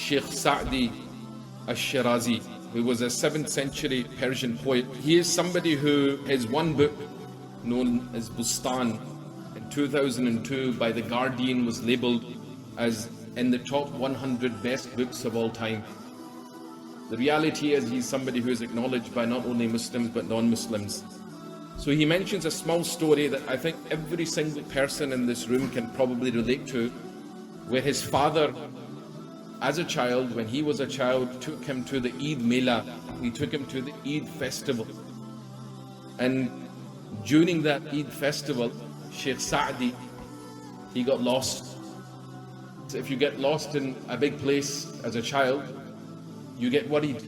Sheikh Sa'di al-Shirazi, who was a 7th century Persian poet. He is somebody who has one book known as Bustan in 2002 by The Guardian was labeled as in the top 100 best books of all time. The reality is he's somebody who is acknowledged by not only Muslims but non-Muslims. So he mentions a small story that I think every single person in this room can probably relate to, where his father, as a child, when he was a child, took him to the Eid Mela. He took him to the Eid festival. And during that Eid festival, Sheikh Sa'di, he got lost. So if you get lost in a big place as a child, you get worried.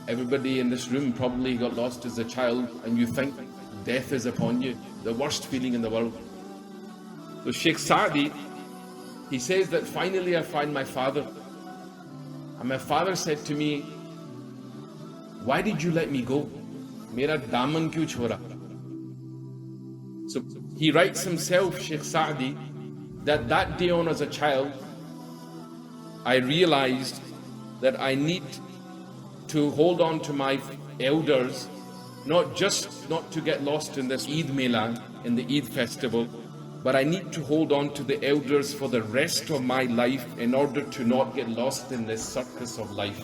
Everybody in this room probably got lost as a child, and you think death is upon you, the worst feeling in the world. So Sheikh Sa'di, he says that finally I find my father. And my father said to me, why did you let me go? Mera daman kyun chhora? So he writes himself, Sheikh Sa'di, that day on as a child, I realized that I need to hold on to my elders, not to get lost in this Eid Mela, in the Eid festival, but I need to hold on to the elders for the rest of my life in order to not get lost in this circus of life.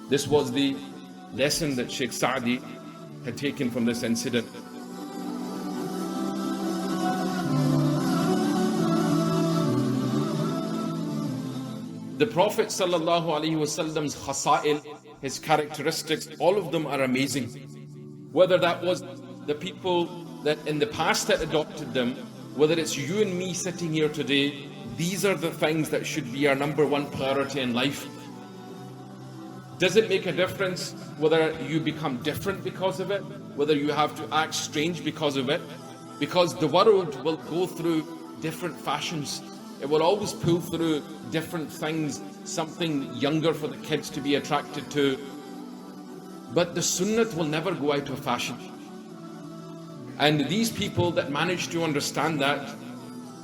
This was the lesson that Sheikh Sa'di had taken from this incident. The Prophet ﷺ's khasa'il, his characteristics, all of them are amazing. Whether that was the people that in the past that adopted them, whether it's you and me sitting here today, these are the things that should be our number one priority in life. Does it make a difference whether you become different because of it, whether you have to act strange because of it? Because the world will go through different fashions. It will always pull through different things, something younger for the kids to be attracted to. But the sunnah will never go out of fashion. And these people that manage to understand that,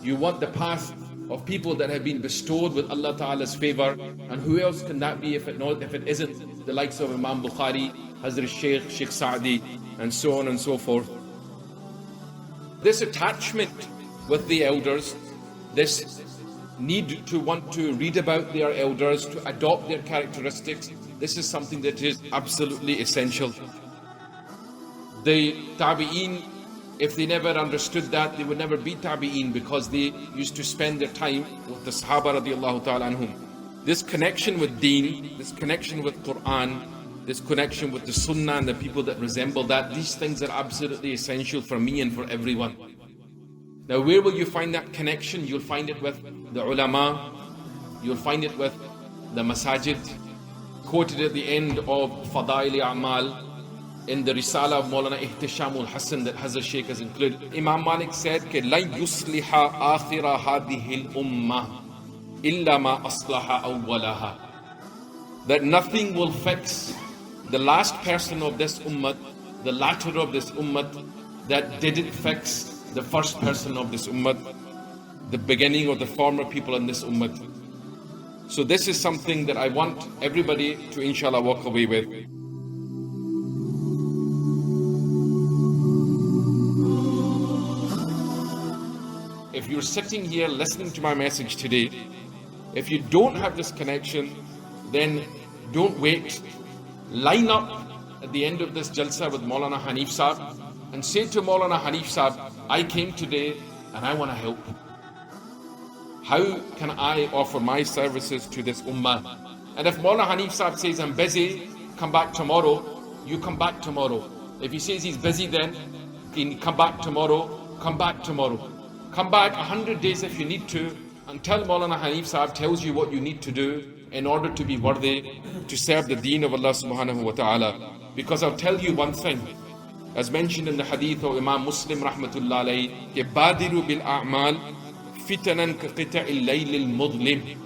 you want the path of people that have been bestowed with Allah Ta'ala's favor. And who else can that be if it isn't the likes of Imam Bukhari, Hazrat Sheikh Sa'di, and so on and so forth. This attachment with the elders, this need to want to read about their elders, to adopt their characteristics, this is something that is absolutely essential. The Tabi'een, if they never understood that, they would never be Tabi'een, because they used to spend their time with the Sahaba radiallahu ta'ala anhum. This connection with Deen, this connection with Quran, this connection with the Sunnah and the people that resemble that, these things are absolutely essential for me and for everyone. Now, where will you find that connection? You'll find it with the ulama, you'll find it with the masajid. Quoted at the end of Fadaili A'mal in the Risala of Maulana Ihtishamul Hassan that Hazrat Sheikh has included. Imam Malik said, لَن يُصْلِحَ آخِرَ هَذِهِ الْأُمَّةِ إِلَّا مَا أَصْلَحَ أَوَّلَهَا. That nothing will fix the last person of this ummah, the latter of this ummah, that didn't fix the first person of this ummah, the beginning of the former people in this ummah. So this is something that I want everybody to inshallah walk away with. If you're sitting here listening to my message today, if you don't have this connection, then don't wait. Line up at the end of this jalsa with Maulana Hanif Sahib and say to Maulana Hanif Sahib, I came today and I want to help. How can I offer my services to this ummah? And if Maulana Hanif Sahib says, I'm busy, come back tomorrow, you come back tomorrow. If he says he's busy then, come back tomorrow, come back tomorrow. Come back 100 days if you need to, until Maulana Hanif Sahib tells you what you need to do in order to be worthy to serve the deen of Allah subhanahu wa ta'ala. Because I'll tell you one thing, as mentioned in the hadith of Imam Muslim rahmatullah alayhi, ke badiru bil a'mal fitanan ka qita'il layl al mudlim,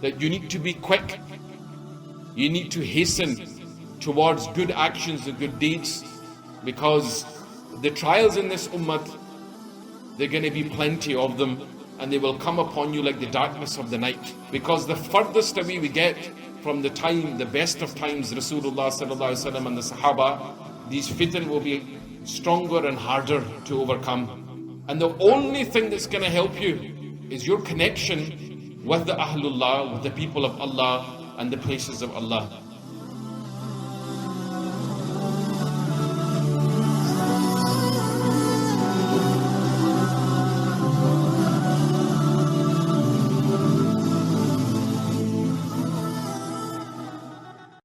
that you need to be quick, you need to hasten towards good actions and good deeds, because the trials in this ummah, there are going to be plenty of them, and they will come upon you like the darkness of the night. Because the furthest away we get from the time, the best of times, Rasulullah sallallahu alaihi wasallam and the Sahaba, these fitan will be stronger and harder to overcome. And the only thing that's going to help you is your connection with the Ahlullah, with the people of Allah and the places of Allah.